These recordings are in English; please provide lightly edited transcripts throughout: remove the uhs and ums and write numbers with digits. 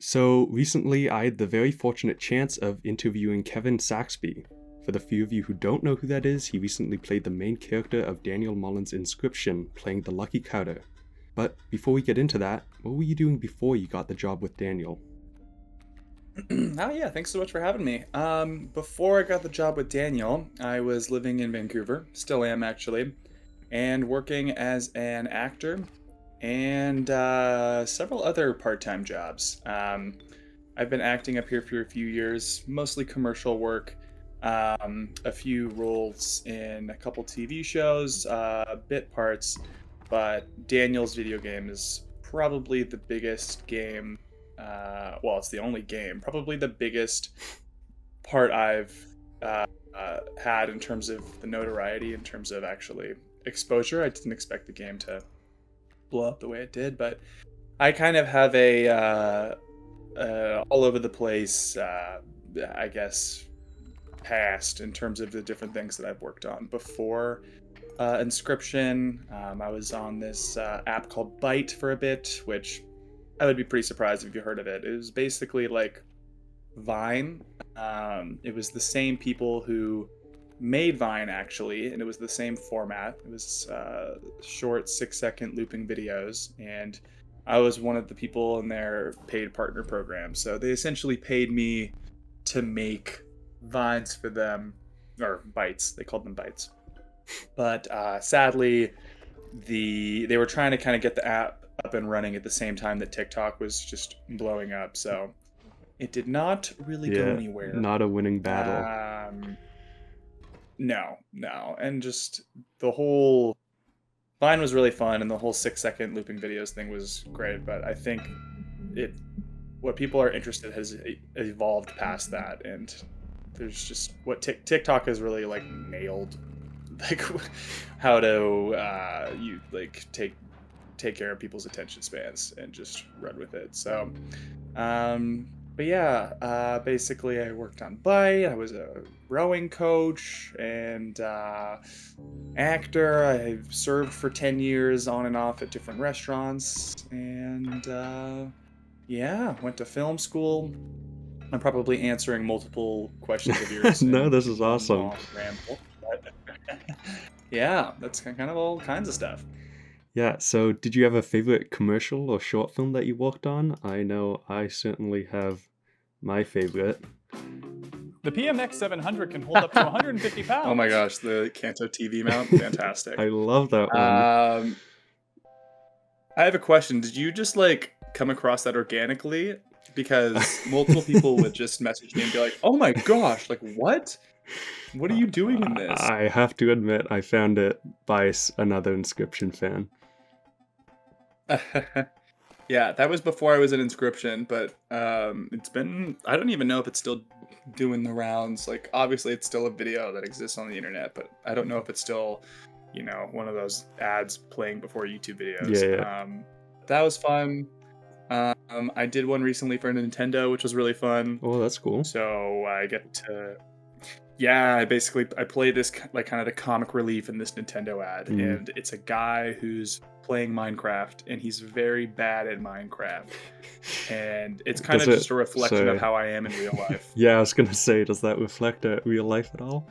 So recently, I had the very fortunate chance of interviewing Kevin Saxby. For the few of you who don't know who that is, he recently played the main character of Daniel Mullen's Inscryption, playing the Lucky Carter. But before we get into that, what were you doing before you got the job with Daniel? Oh yeah, thanks so much for having me. Before I got the job with Daniel, I was living in Vancouver, still am actually, and working as an actor and several other part-time jobs. I've been acting up here for a few years, mostly commercial work, a few roles in a couple TV shows, bit parts, but Daniel's video game is probably the biggest game. Well, it's the only game, probably the biggest part I've had in terms of the notoriety, in terms of actually exposure. I didn't expect the game to blow up the way it did, but I kind of have a all over the place, I guess, past in terms of the different things that I've worked on before. Inscription. I was on this app called Byte for a bit, which I would be pretty surprised if you heard of it. It was basically like Vine. It was the same people who made Vine actually, and it was the same format. It was short 6-second looping videos, and I was one of the people in their paid partner program. So they essentially paid me to make Vines for them, or Bytes. They called them Bytes. But sadly, they were trying to kind of get the app up and running at the same time that TikTok was just blowing up. So it did not really go Yeah, anywhere. not a winning battle. No, and just the whole Vine was really fun, and the whole 6-second looping videos thing was great. But I think it what people are interested has evolved past that, and there's just what TikTok has really like nailed, like how to you like take care of people's attention spans and just run with it. So, but yeah, basically I worked on Bite. I was a rowing coach and actor. I served for 10 years on and off at different restaurants, and yeah, went to film school. I'm probably answering multiple questions of yours No, in this is one awesome. long ramble, but yeah, that's kind of all kinds of stuff. Yeah, so did you have a favorite commercial or short film that you worked on? I know I certainly have my favorite. The PMX 700 can hold up to 150 Oh my pounds. gosh, the Kanto TV mount, fantastic. I love that one. Um, I have a question. Did you just like come across that organically? Because multiple people would just message me and be like, "Oh my gosh, like what? What are you doing in this?" I have to admit, I found it by another Inscription fan. Yeah, that was before I was in Inscription, but it's been I don't even know if it's still doing the rounds. Like obviously it's still a video that exists on the internet, but I don't know if it's still, one of those ads playing before YouTube videos. Yeah, yeah. That was fun. I did one recently for Nintendo, which was really fun. Oh, that's cool. So I get to yeah, I play this like kind of the comic relief in this Nintendo ad, Mm. and it's a guy who's playing Minecraft, and he's very bad at Minecraft, and it's kind Does of it? just a reflection of So, how I am in real life. yeah, I was gonna say, does that reflect real life at all?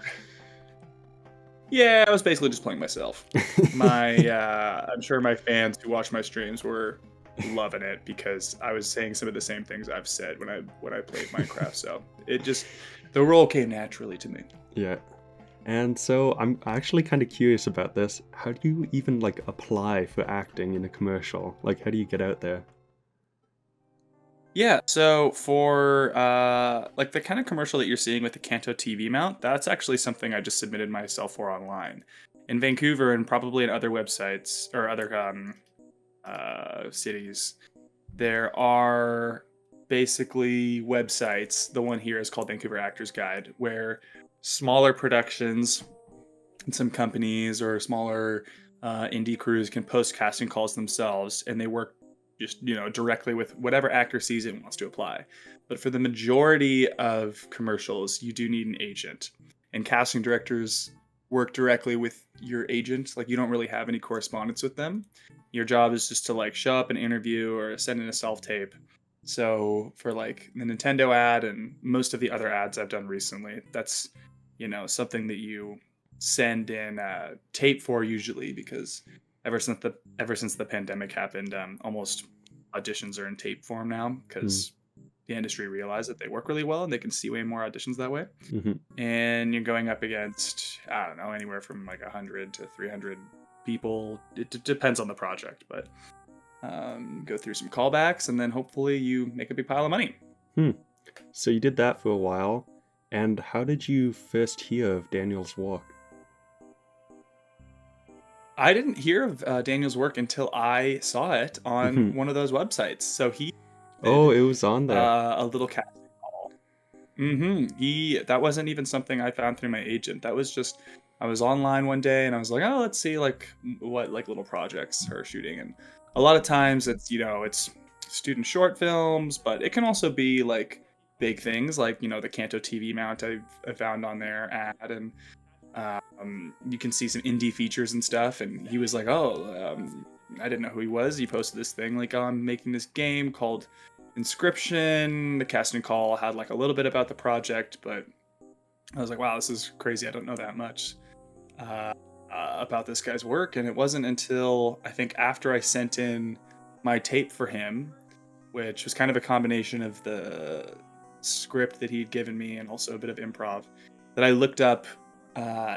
Yeah, I was basically just playing myself. I'm sure my fans who watch my streams were loving it because I was saying some of the same things I've said when I played Minecraft. So it just the role came naturally to me. Yeah. And so I'm actually kind of curious about this. How do you even like apply for acting in a commercial? Like, how do you get out there? Yeah, so for like the kind of commercial that you're seeing with the Kanto TV mount, that's actually something I just submitted myself for online. In Vancouver and probably in other websites or other cities, there are basically websites. The one here is called Vancouver Actors Guide, where smaller productions and some companies or smaller indie crews can post casting calls themselves, and they work just directly with whatever actor sees it and wants to apply. But for the majority of commercials, you do need an agent, and casting directors work directly with your agent. Like you don't really have any correspondence with them. Your job is just to like show up and interview or send in a self tape, So for like the Nintendo ad and most of the other ads I've done recently, that's something that you send in tape for usually, because ever since the pandemic happened, almost auditions are in tape form now Mm. because the industry realized that they work really well and they can see way more auditions that way. Hmm. And you're going up against, I don't know, anywhere from like 100 to 300 people. It depends on the project, but go through some callbacks and then hopefully you make a big pile of money. Hmm. So you did that for a while, and how did you first hear of Daniel's work? I didn't hear of Daniel's work until I saw it on Hmm. one of those websites. So he Oh, did it was on there. a little casting call. That wasn't even something I found through my agent. That was just, I was online one day and I was like, oh, let's see like what like little projects her shooting. And a lot of times it's student short films, but it can also be like big things like the Kanto TV mount I found on their ad, and you can see some indie features and stuff. And he was like, oh, I didn't know who he was. He posted this thing like, I'm making this game called Inscryption. The casting call had like a little bit about the project, but I was like, wow, this is crazy. I don't know that much about this guy's work. And it wasn't until I think after I sent in my tape for him, which was kind of a combination of the script that he'd given me and also a bit of improv, that I looked up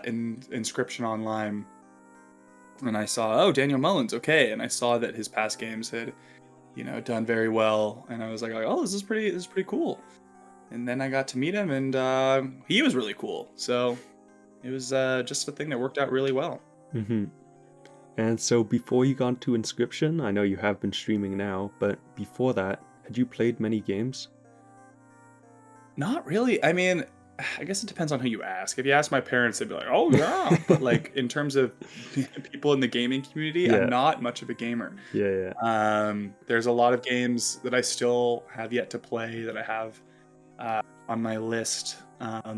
in Inscryption online, and I saw, oh, Daniel Mullins, okay, and I saw that his past games had done very well, and I was like, oh, this is pretty cool. And then I got to meet him, and he was really cool. So it was just a thing that worked out really well. Hmm. And so before you got into Inscryption, I know you have been streaming now, but before that, had you played many games? Not really. I mean, I guess it depends on who you ask. If you ask my parents, they'd be like, oh yeah. But like in terms of people in the gaming community, Yeah. I'm not much of a gamer. Yeah. There's a lot of games that I still have yet to play that I have on my list. I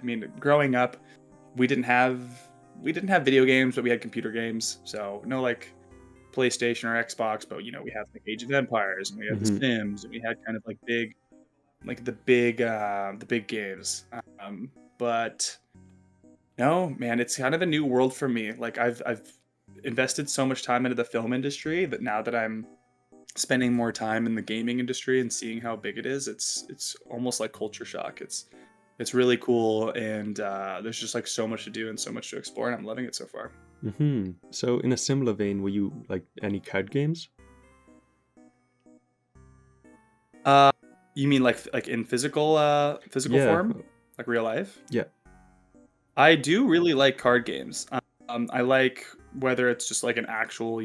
mean, growing up, we didn't have video games, but we had computer games. So no like PlayStation or Xbox, but we had like Age of Empires, and we had The Mhm. Sims, and we had kind of like the big games. But no, man, it's kind of a new world for me. Like I've invested so much time into the film industry that now that I'm spending more time in the gaming industry and seeing how big it is, it's almost like culture shock. It's really cool, and there's just like so much to do and so much to explore, and I'm loving it so far. Mhm. So in a similar vein, were you like any card games? Uh, you mean like in physical Yeah. form, like real life? Yeah. I do really like card games. I like whether it's just like an actual,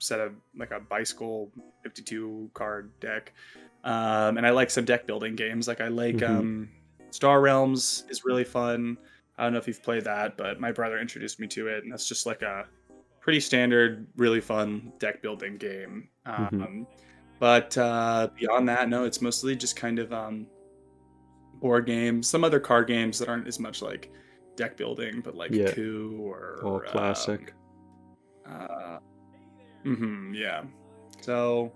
set of like a bicycle 52 card deck. And I like some deck building games. Like I like Mhm. Star Realms is really fun. I don't know if you've played that, but my brother introduced me to it, and that's just like a pretty standard, really fun deck building game. Mhm. But beyond that, no, it's mostly just kind of board games, some other card games that aren't as much like deck building, but like Yeah. Coup All or classic. uh, yeah. So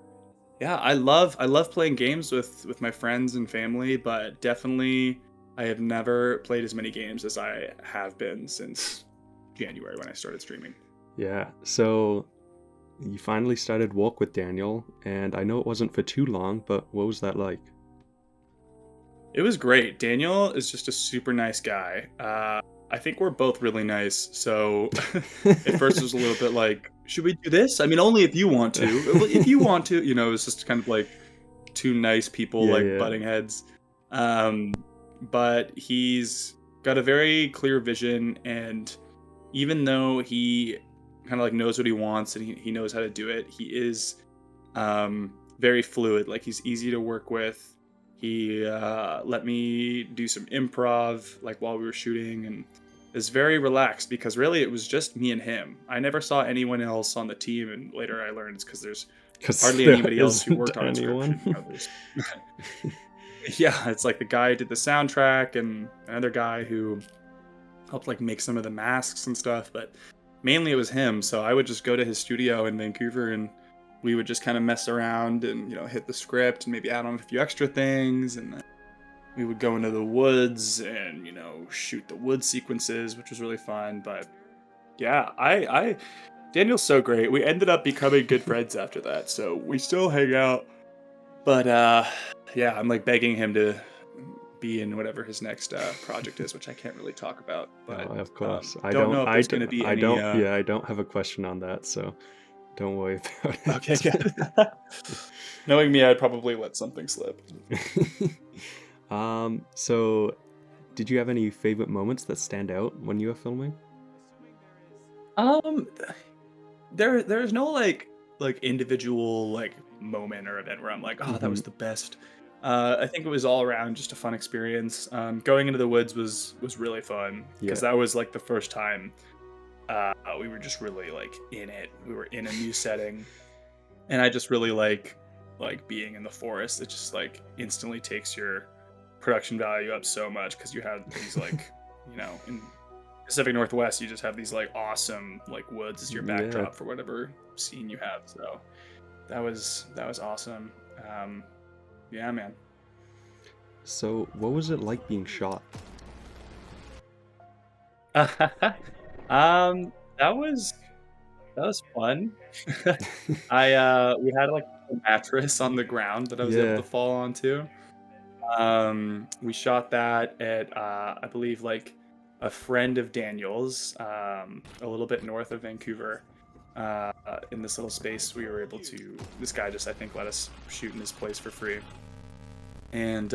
yeah, I love playing games with my friends and family, but definitely I have never played as many games as I have been since January when I started streaming. Yeah. So you finally started work with Daniel, and I know it wasn't for too long, but what was that like? It was great. Daniel is just a super nice guy. I think we're both really nice. So at first it was a little bit like, should we do this? I mean, only if you want to. If you want to, it's just kind of like two nice people Yeah, like yeah. butting heads. But he's got a very clear vision, and even though he kind of like knows what he wants and he knows how to do it, he is very fluid. Like he's easy to work with. He let me do some improv like while we were shooting, and is very relaxed because really it was just me and him. I never saw anyone else on the team, and later I learned it's because there's 'Cause hardly there anybody else who worked isn't on anyone. Inscryption. Yeah, it's like the guy who did the soundtrack and another guy who helped like make some of the masks and stuff, but mainly it was him. So I would just go to his studio in Vancouver and we would just kind of mess around and, hit the script and maybe add on a few extra things. And then we would go into the woods and, shoot the wood sequences, which was really fun. But yeah, Daniel's so great. We ended up becoming good friends after that. So we still hang out. But yeah, I'm like begging him to be in whatever his next project is, which I can't really talk about. But of course, don't know if there's going to be any. I don't have a question on that, so don't worry about it. Okay, yeah. Knowing me, I'd probably let something slip. So did you have any favorite moments that stand out when you were filming? There's no like individual like moment or event where I'm like, oh, that was the best. I think it was all around just a fun experience. Going into the woods was really fun because that was like the first time we were just really like in it. We were in a new setting, and I just really like being in the forest. It just like instantly takes your production value up so much because you have these like in Pacific Northwest, you just have these like awesome like woods as your backdrop for whatever scene you have. So that was awesome. Yeah, man. So what was it like being shot? That was fun. We had like a mattress on the ground that I was able to fall onto. We shot that at I believe like a friend of Daniel's, a little bit north of Vancouver. In this little space, we were able to. This guy just, I think, let us shoot in his place for free. And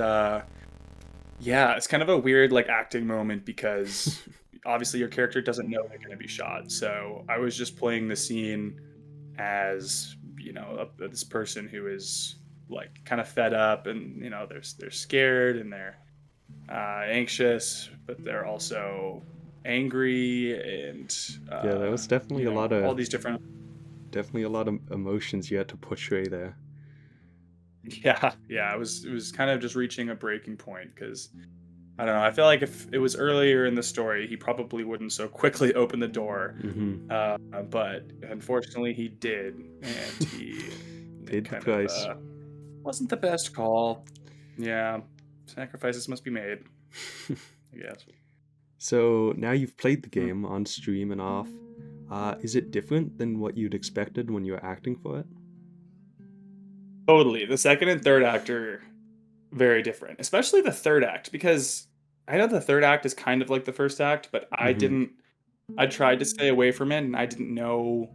yeah, it's kind of a weird like acting moment because obviously your character doesn't know they're going to be shot. So I was just playing the scene as this person who is like kind of fed up, and they're scared and they're anxious, but they're also angry, and there was definitely a lot of all these different emotions you had to portray there. Yeah, it was kind of just reaching a breaking point because I don't know. I feel like if it was earlier in the story, he probably wouldn't so quickly open the door. But unfortunately, he did, and he paid the price. Wasn't the best call. Yeah, sacrifices must be made. I guess. So now you've played the game on stream and off. Is it different than what you'd expected when you were acting for it? Totally. The second and third act are very different, especially the third act, because I know the third act is kind of like the first act, but I tried to stay away from it, and I didn't know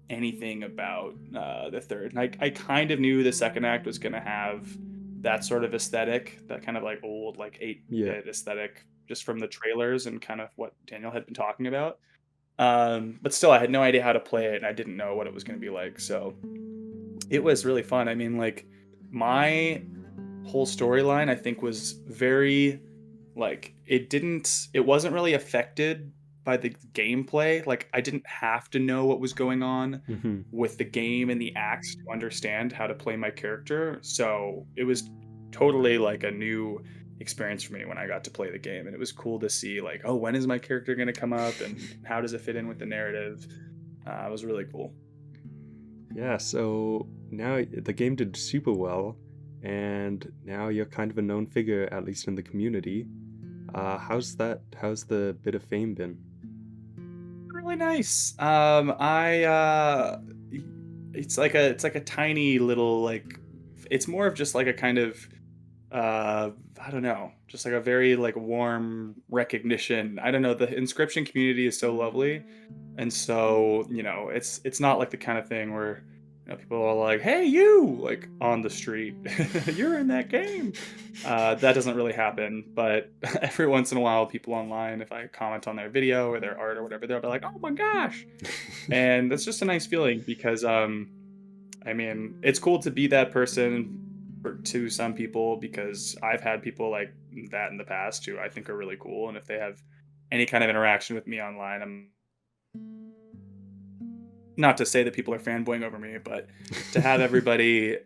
anything about the third. And I kind of knew the second act was going to have that sort of aesthetic, that kind of like old, like 8-bit aesthetic, just from the trailers and kind of what Daniel had been talking about. But still, I had no idea how to play it, and I didn't know what it was going to be like. So it was really fun. I mean, like, my whole storyline, I think, was very, like, it wasn't really affected by the gameplay. Like, I didn't have to know what was going on with the game and the acts to understand how to play my character. So it was totally like a new experience for me when I got to play the game, and it was cool to see like, oh, when is my character going to come up and how does it fit in with the narrative. It was really cool. Yeah, so now the game did super well, and now you're kind of a known figure, at least in the community. How's the bit of fame been? Really nice. It's like a tiny little, like, it's more of just like a kind of I don't know, just like a very like warm recognition. I don't know, the Inscryption community is so lovely, and so it's not like the kind of thing where people are like, hey, you, like, on the street, you're in that game. That doesn't really happen, but every once in a while, people online, if I comment on their video or their art or whatever, they'll be like, oh my gosh. And that's just a nice feeling because I mean, it's cool to be that person to some people, because I've had people like that in the past who I think are really cool, and if they have any kind of interaction with me online, I'm not to say that people are fanboying over me, but to have everybody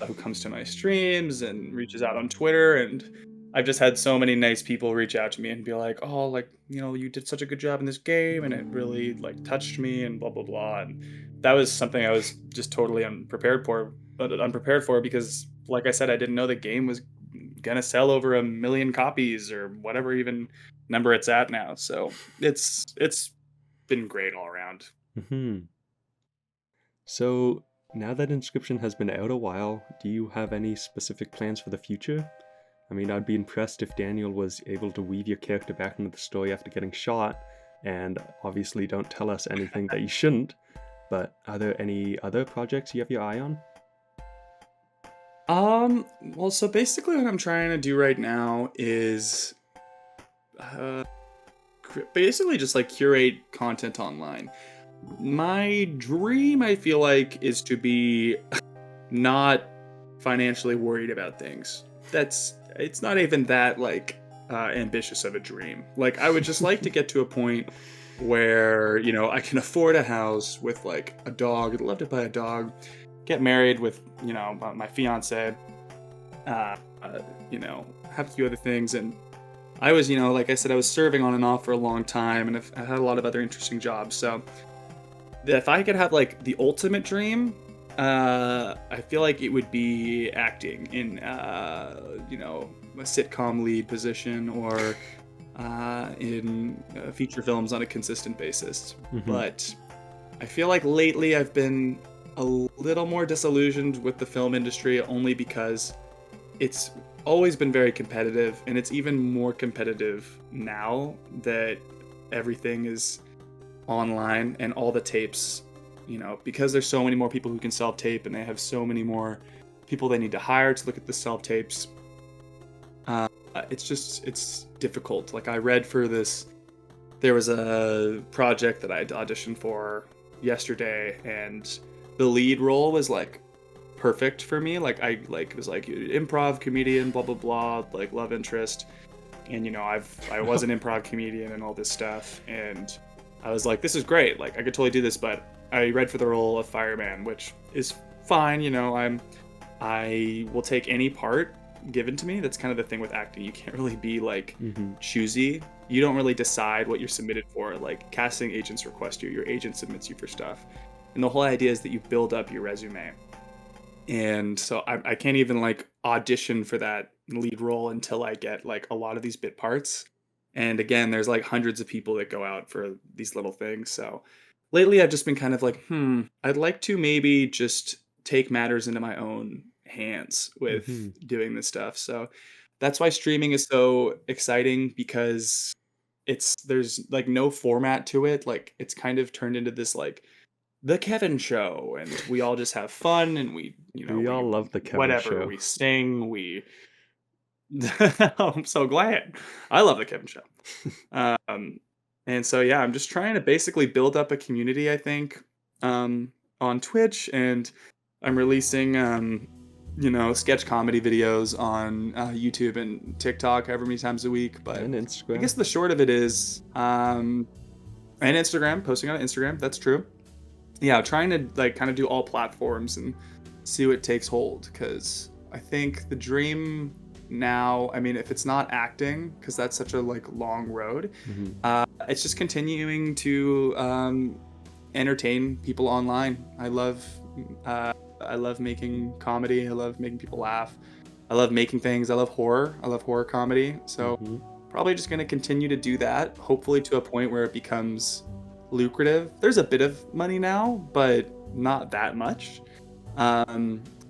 who comes to my streams and reaches out on Twitter and I've just had so many nice people reach out to me and be like, "Oh, like, you did such a good job in this game and it really like touched me and blah blah blah." And that was something I was just totally unprepared for because like I said, I didn't know the game was gonna sell over 1 million copies or whatever even number it's at now. So it's been great all around. Hmm. So, now that Inscription has been out a while, do you have any specific plans for the future? I mean, I'd be impressed if Daniel was able to weave your character back into the story after getting shot, and obviously don't tell us anything that you shouldn't, but are there any other projects you have your eye on? Well, so basically what I'm trying to do right now is uh basically just like curate content online. My dream, I feel like, is to be not financially worried about things. It's not even that like ambitious of a dream. Like I would just like to get to a point where, I can afford a house with like a dog. I'd love to buy a dog, get married with, my fiance, uh, uh, have a few other things. And I was, like I said, I was serving on and off for a long time and I had a lot of other interesting jobs. So if I could have like the ultimate dream, I feel like it would be acting in, a sitcom lead position or in feature films on a consistent basis. Mhm. But I feel like lately I've been a little more disillusioned with the film industry only because it's always been very competitive and it's even more competitive now that everything is online and all the tapes, because there's so many more people who can self tape and they have so many more people they need to hire to look at the self tapes. It's difficult. Like I read for this, there was a project that I auditioned for yesterday and the lead role was like perfect for me. Like it was like improv comedian, blah blah blah, like love interest. And I was an improv comedian and all this stuff and I was like, this is great. Like I could totally do this, but I read for the role of fireman, which is fine. I will take any part given to me. That's kind of the thing with acting. You can't really be like Mhm. choosy. You don't really decide what you're submitted for. Like casting agents request you, your agent submits you for stuff. And the whole idea is that you build up your resume. And so I can't even like audition for that lead role until I get like a lot of these bit parts. And again, there's like hundreds of people that go out for these little things. So lately I've just been kind of like, I'd like to maybe just take matters into my own hands with Mhm. doing this stuff. So that's why streaming is so exciting because there's like no format to it. Like it's kind of turned into this like the Kevin show and we all just have fun and We all love the Kevin whatever, show. we sing, we I'm so glad. I love the Kevin show. Um and so yeah, I'm just trying to basically build up a community, I think, on Twitch and I'm releasing sketch comedy videos on YouTube and TikTok however many times a week, but And I guess Instagram. the short of it is and Instagram, posting on Instagram, that's true. Yeah, trying to like kind of do all platforms and see what takes hold because I think the dream now, I mean, if it's not acting because that's such a like long road, Mhm. it's just continuing to entertain people online. I love making comedy. I love making people laugh. I love making things. I love horror. I love horror comedy. So Mhm. probably just going to continue to do that, hopefully to a point where it becomes lucrative. There's a bit of money now, but not that much.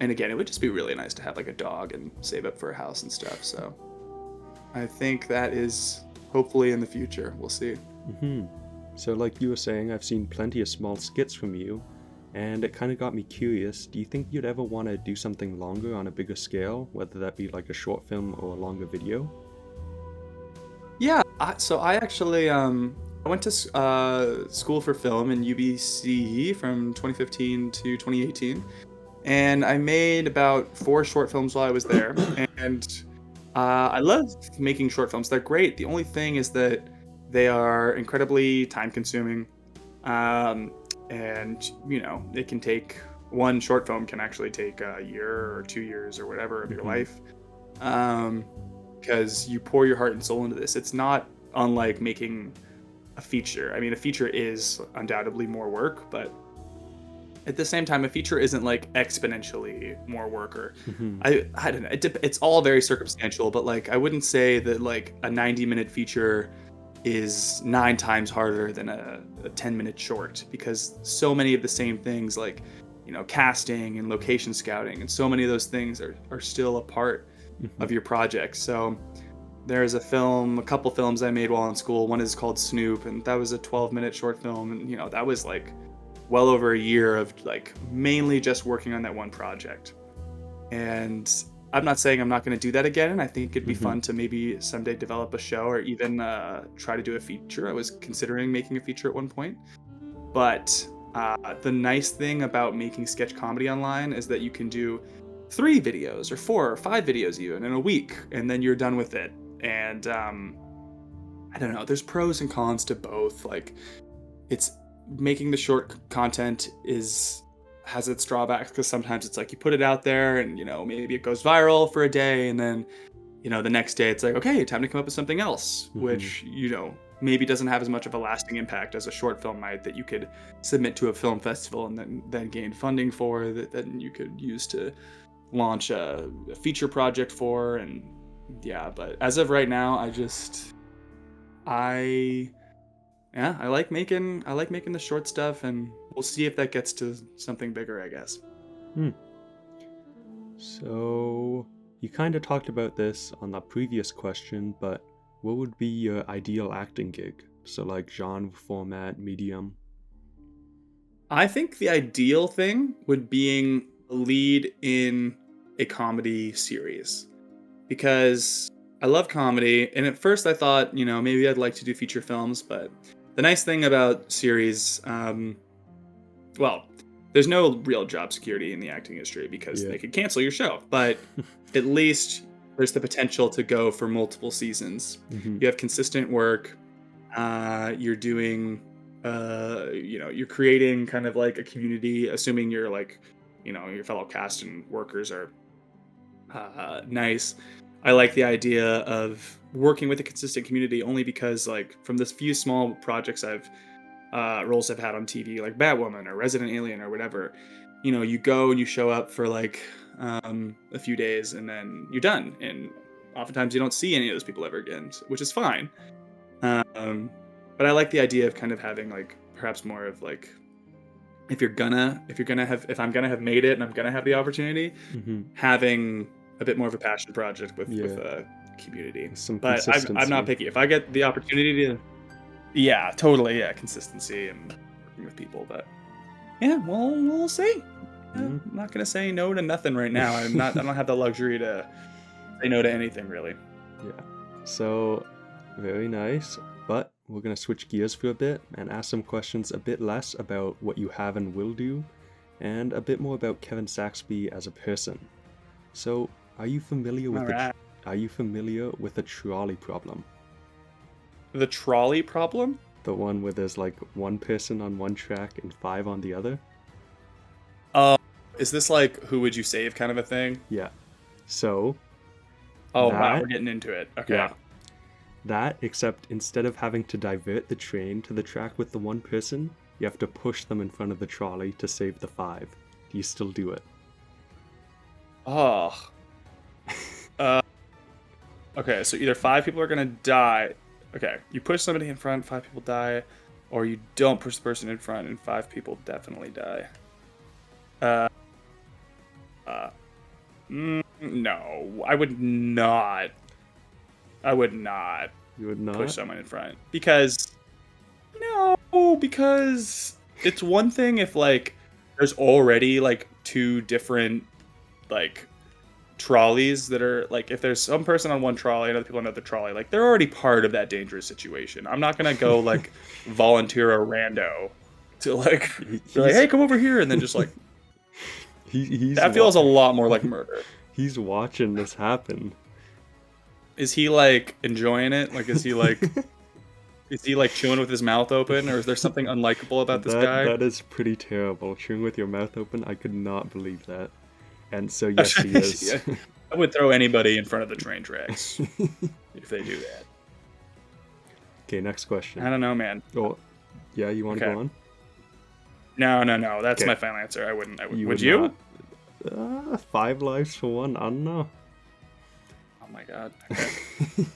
And again, it would just be really nice to have like a dog and save up for a house and stuff. So I think that is hopefully in the future. We'll see. Mhm. So, like you were saying, I've seen plenty of small skits from you, and it kind of got me curious. Do you think you'd ever want to do something longer on a bigger scale, whether that be like a short film or a longer video? Yeah, so I actually I went to school for film in UBC from 2015 to 2018, and I made about 4 short films while I was there. And I love making short films. They're great. The only thing is that they are incredibly time consuming, um, and it can take one short film can actually take a year or 2 years or whatever of your Mhm. life. Um, because you pour your heart and soul into this. It's not unlike making a feature. I mean, a feature is undoubtedly more work, but at the same time, a feature isn't like exponentially more work. Or I don't know. It's all very circumstantial, but like I wouldn't say that like a 90-minute feature is 9 times harder than a 10-minute short, because so many of the same things, like, you know, casting and location scouting, and so many of those things are still a part of your project. So there's a couple films I made while in school. One is called Snoop, and that was a 12-minute short film, and you know, that was like well over a year of like mainly just working on that one project. And I'm not saying I'm not going to do that again, and I think it'd be fun to maybe someday develop a show, or even try to do a feature. I was considering making a feature at one point. But the nice thing about making sketch comedy online is that you can do 3 videos or 4 or 5 videos even in a week, and then you're done with it. And I don't know, there's pros and cons to both. Like, it's making the short content has its drawbacks, because sometimes it's like you put it out there and, you know, maybe it goes viral for a day, and then, you know, the next day it's like, okay, time to come up with something else, which, you know, maybe doesn't have as much of a lasting impact as a short film might, that you could submit to a film festival and then gain funding for, that then you could use to launch a feature project for. And yeah, but as of right now, I like making the short stuff, and we'll see if that gets to something bigger, I guess. So you kind of talked about this on the previous question, but what would be your ideal acting gig? So like genre, format, medium? I think the ideal thing would being a lead in a comedy series, because I love comedy, and at first I thought, you know, maybe I'd like to do feature films, but the nice thing about series, well, there's no real job security in the acting industry, because they could cancel your show, but at least there's the potential to go for multiple seasons. You have consistent work. You're doing, you know, you're creating kind of like a community, assuming you're like, you know, your fellow cast and workers are nice. I like the idea of working with a consistent community, only because, like, from this few small projects roles I've had on TV, like Batwoman or Resident Alien or whatever, you know, you go and you show up for like a few days, and then you're done. And oftentimes you don't see any of those people ever again, which is fine. But I like the idea of kind of having like perhaps more of like, if I'm gonna have made it and I'm gonna have the opportunity, having a bit more of a passion project with a community. But I'm not picky. If I get the opportunity to, consistency and working with people. But yeah, we'll see. I'm not gonna say no to nothing right now. I don't have the luxury to say no to anything, really. Yeah. So very nice. But we're gonna switch gears for a bit and ask some questions a bit less about what you have and will do, and a bit more about Kevin Saxby as a person. So, are you familiar with the trolley problem? The trolley problem? The one where there's like one person on one track and 5 on the other? Is this like Who Would You Save kind of a thing? Yeah. So. Wow, we're getting into it. Okay. Yeah. That, except instead of having to divert the train to the track with the one person, you have to push them in front of the trolley to save the 5. Do you still do it? Oh. Okay, so either 5 people are gonna die. Okay, you push somebody in front, 5 people die, or you don't push the person in front and 5 people definitely die. No, I would not. You would not push someone in front, because it's one thing if like there's already like 2 different like trolleys that are like, if there's some person on one trolley and other people on another trolley, like they're already part of that dangerous situation. I'm not gonna go like volunteer a rando to like hey, come over here, and then just like that feels a lot more like murder. He's watching this happen. Is he like enjoying it? Like, is he like chewing with his mouth open, or is there something unlikable about this guy? That is pretty terrible. Chewing with your mouth open, I could not believe that. And so yes, he is. Yeah. I would throw anybody in front of the train tracks if they do that. Okay, next question. I don't know, man. Oh, yeah, you want to Okay. go on? No. That's Okay. my final answer. I wouldn't. You Would you? not. 5 lives for one? I don't know. Oh my god. Okay.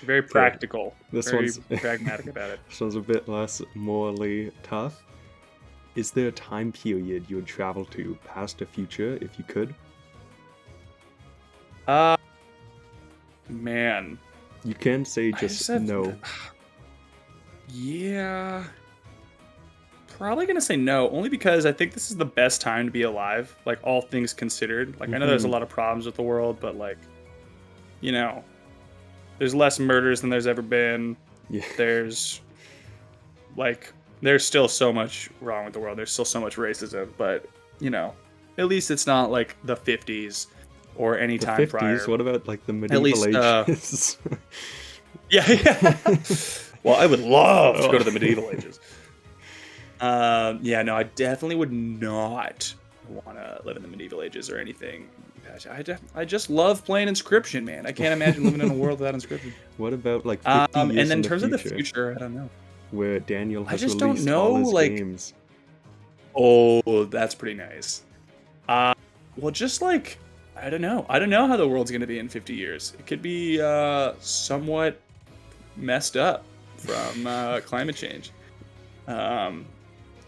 Very practical. This Very one's pragmatic about it. This one's a bit less morally tough. Is there a time period you would travel to, past or future, if you could? Man. You can say I just said- no. Yeah. Probably gonna say no, only because I think this is the best time to be alive, like all things considered. Like I know there's a lot of problems with the world, but like, you know, there's less murders than there's ever been. Yeah. There's still so much wrong with the world. There's still so much racism, but you know, at least it's not like the 50s or any The time 50s? prior. What about like the medieval least, ages? Yeah. Well, I would love to go to the medieval ages. Yeah, no, I definitely would not want to live in the medieval ages or anything. Gosh, I just love playing Inscryption, man. I can't imagine living in a world without Inscryption. What about like 50 years And then in in terms the of the future, future, I don't know. where Daniel has just don't released know, all his like- games? Oh, that's pretty nice. Well, just like I don't know how the world's gonna be in 50 years. It could be somewhat messed up from climate change.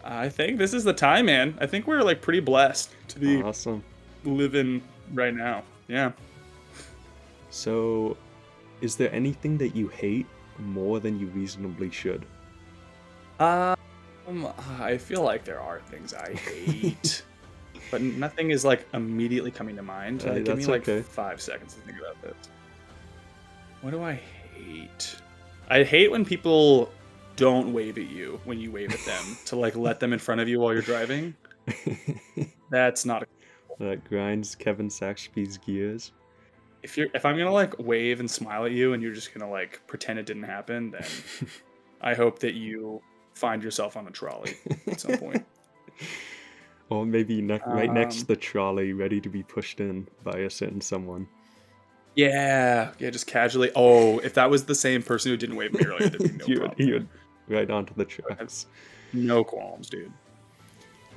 I think this is the time, man. I think we're like pretty blessed to be Awesome. living right now. Yeah. So, is there anything that you hate more than you reasonably should? I feel like there are things I hate, but nothing is like immediately coming to mind. Give me that's like okay. 5 seconds to think about this. What do I hate? I hate when people don't wave at you when you wave at them to like let them in front of you while you're driving. That's not. That grinds Kevin Saxby's gears. If I'm gonna like wave and smile at you and you're just gonna like pretend it didn't happen, then I hope that you find yourself on a trolley at some point. Or maybe right next to Um, the trolley, ready to be pushed in by a certain someone. Yeah, just casually. Oh, if that was the same person who didn't wave at me earlier, there'd be no problem. You'd right onto the tracks. No qualms, dude.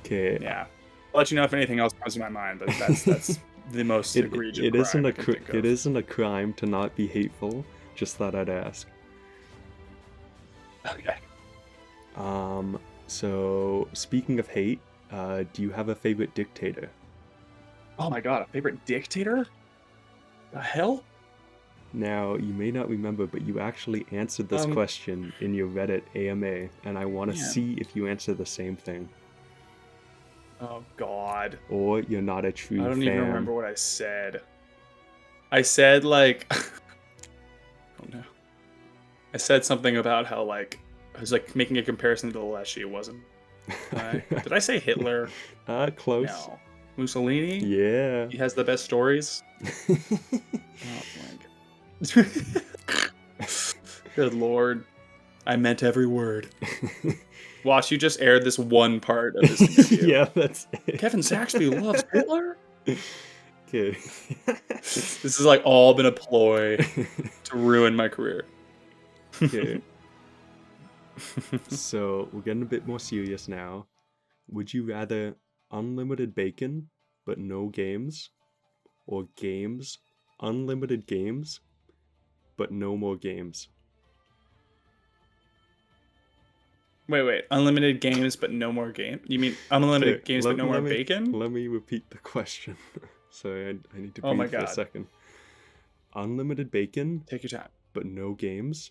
Okay. Yeah, I'll let you know if anything else comes to my mind, but that's the most egregious. It isn't crime I a can think it of. isn't a crime to not be hateful. Just thought I'd ask. Okay. So speaking of hate, do you have a favorite dictator? Oh my god, a favorite dictator? The hell? Now, you may not remember, but you actually answered this question in your Reddit AMA, and I want to Yeah. see if you answer the same thing. Oh god. Or you're not a true I fan. don't even remember what I said. I said like oh no. I said something about how like I was like making a comparison to the Leshy. It wasn't. Did I say Hitler? Close. No. Mussolini? Yeah. He has the best stories. Oh my god. Good lord. I meant every word. Watch, you just aired this one part of this interview. Yeah, that's it. Kevin Saxby loves Hitler? Okay. This has like all been a ploy to ruin my career. Okay. So we're getting a bit more serious now. Would you rather unlimited bacon but no games, or games, unlimited games, but no more games? Wait. Unlimited games, but no more game? You mean unlimited Okay, games, let- but no more let me- bacon? Let me repeat the question. Sorry, I need to Oh my breathe for a God. second. Unlimited bacon Take your time. but no games,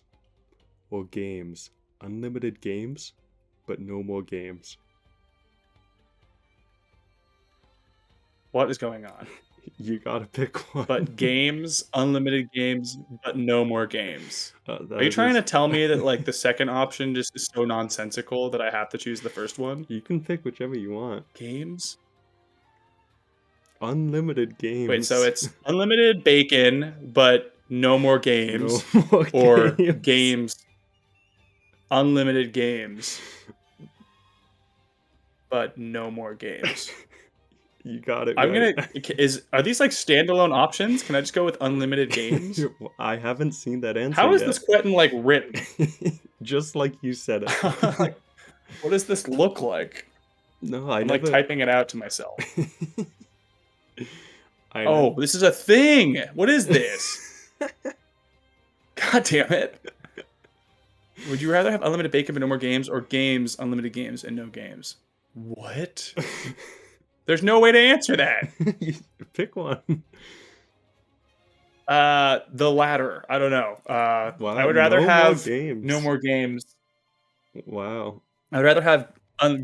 or games, unlimited games, but no more games? What is going on? You gotta pick one. But games, unlimited games, but no more games. That Are you trying is- to tell me that like the second option just is so nonsensical that I have to choose the first one? You can pick whichever you want. Games? Unlimited games. Wait, so it's unlimited bacon, but no more games. no more Or games. games, unlimited games, but no more games. You got it I'm right. are these like standalone options? Can I just go with unlimited games? I haven't seen that answer How is yet. this question like written? Just like you said it. Like, what does this look like? No, I I'm never. like typing it out to myself. I Oh, this is a thing. What is this? God damn it. Would you rather have unlimited bacon but no more games, or games, unlimited games, and no games? What? There's no way to answer that. Pick one. The latter. I don't know. Wow, I would rather no more have games. no more games. Wow. I would rather have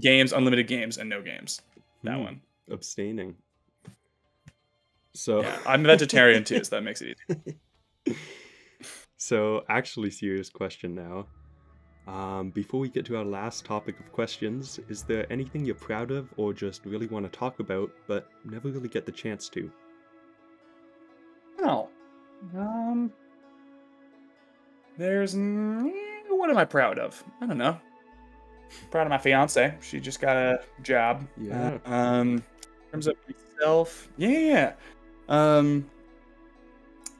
games, unlimited games, and no games. That one. Abstaining. So Yeah, I'm a vegetarian too, so that makes it easy. So, actually, serious question now. Before we get to our last topic of questions, is there anything you're proud of or just really want to talk about, but never really get the chance to? Oh. There's... What am I proud of? I don't know. Proud of my fiance. She just got a job. Yeah. In terms of myself, yeah.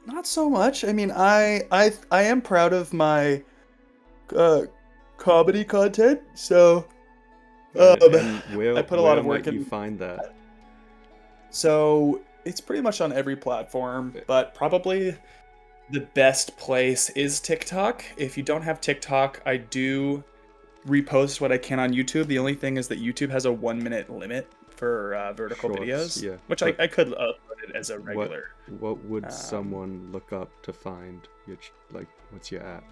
Not so much. I mean, I am proud of my comedy content. So, And where, I put a lot of where work might in. you find that? So it's pretty much on every platform, but probably the best place is TikTok. If you don't have TikTok, I do repost what I can on YouTube. The only thing is that YouTube has a 1-minute limit for vertical Shorts, videos, yeah. which I could upload it as a regular. What would someone look up to find your what's your at?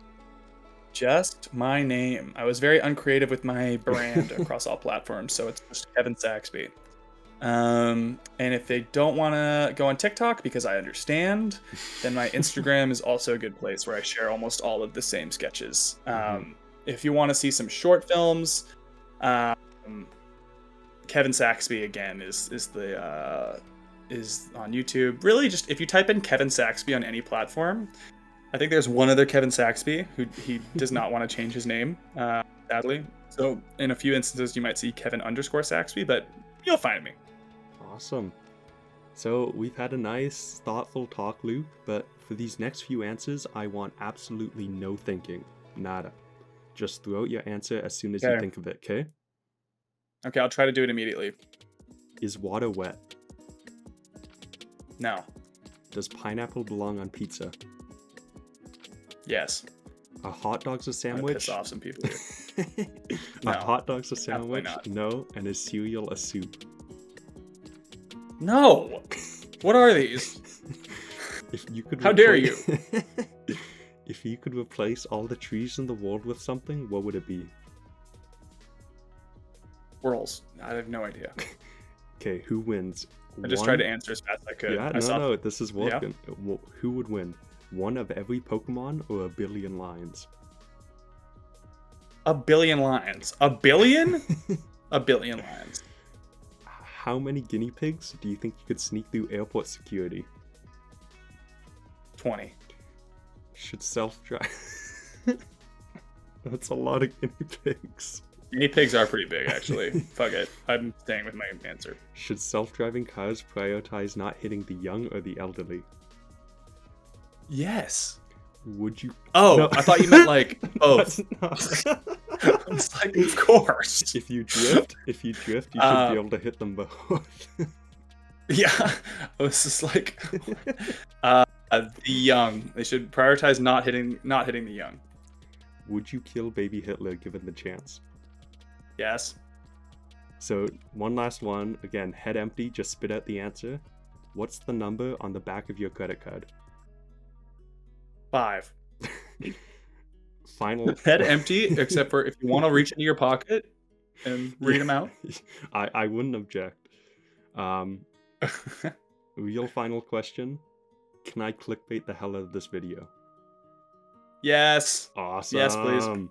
Just my name. I was very uncreative with my brand across all platforms, so it's just Kevin Saxby. And if they don't want to go on TikTok, because I understand, then my Instagram is also a good place where I share almost all of the same sketches. If you want to see some short films, Kevin Saxby again is on YouTube. Really, just if you type in Kevin Saxby on any platform, I think there's one other Kevin Saxby who he does not want to change his name, sadly. So in a few instances, you might see Kevin_Saxby, but you'll find me. Awesome. So we've had a nice, thoughtful talk, Luke, but for these next few answers, I want absolutely no thinking. Nada. Just throw out your answer as soon as you think of it, okay? Okay, I'll try to do it immediately. Is water wet? No. Does pineapple belong on pizza? Yes. Are hot dogs a I'm sandwich? gonna piss off some people here. Are hot dogs a sandwich? not. No. And is cereal a soup? No. What are these? If you could How dare you? If you could replace all the trees in the world with something, what would it be? Squirrels. I have no idea. Okay, who wins? I just tried to answer as fast as I could. Yeah, no, this is working. Yeah. Who would win? One of every Pokemon or a billion lions? A billion lions. A billion? A billion lions. How many guinea pigs do you think you could sneak through airport security? 20. Should self-drive... That's a lot of guinea pigs. Guinea pigs are pretty big, actually. Fuck it. I'm staying with my answer. Should self-driving cars prioritize not hitting the young or the elderly? Yes. Would you... Oh, No. I thought you meant like both. That's I was like, of course. If you drift, you should be able to hit them both. Yeah. I was just like, the young. They should prioritize not hitting the young. Would you kill baby Hitler given the chance? Yes. So, one last one. Again, head empty, just spit out the answer. What's the number on the back of your credit card? 5. Final. Head empty, except for if you want to reach into your pocket and read them out. I wouldn't object. Real final question. Can I clickbait the hell out of this video? Yes. Awesome. Yes, please.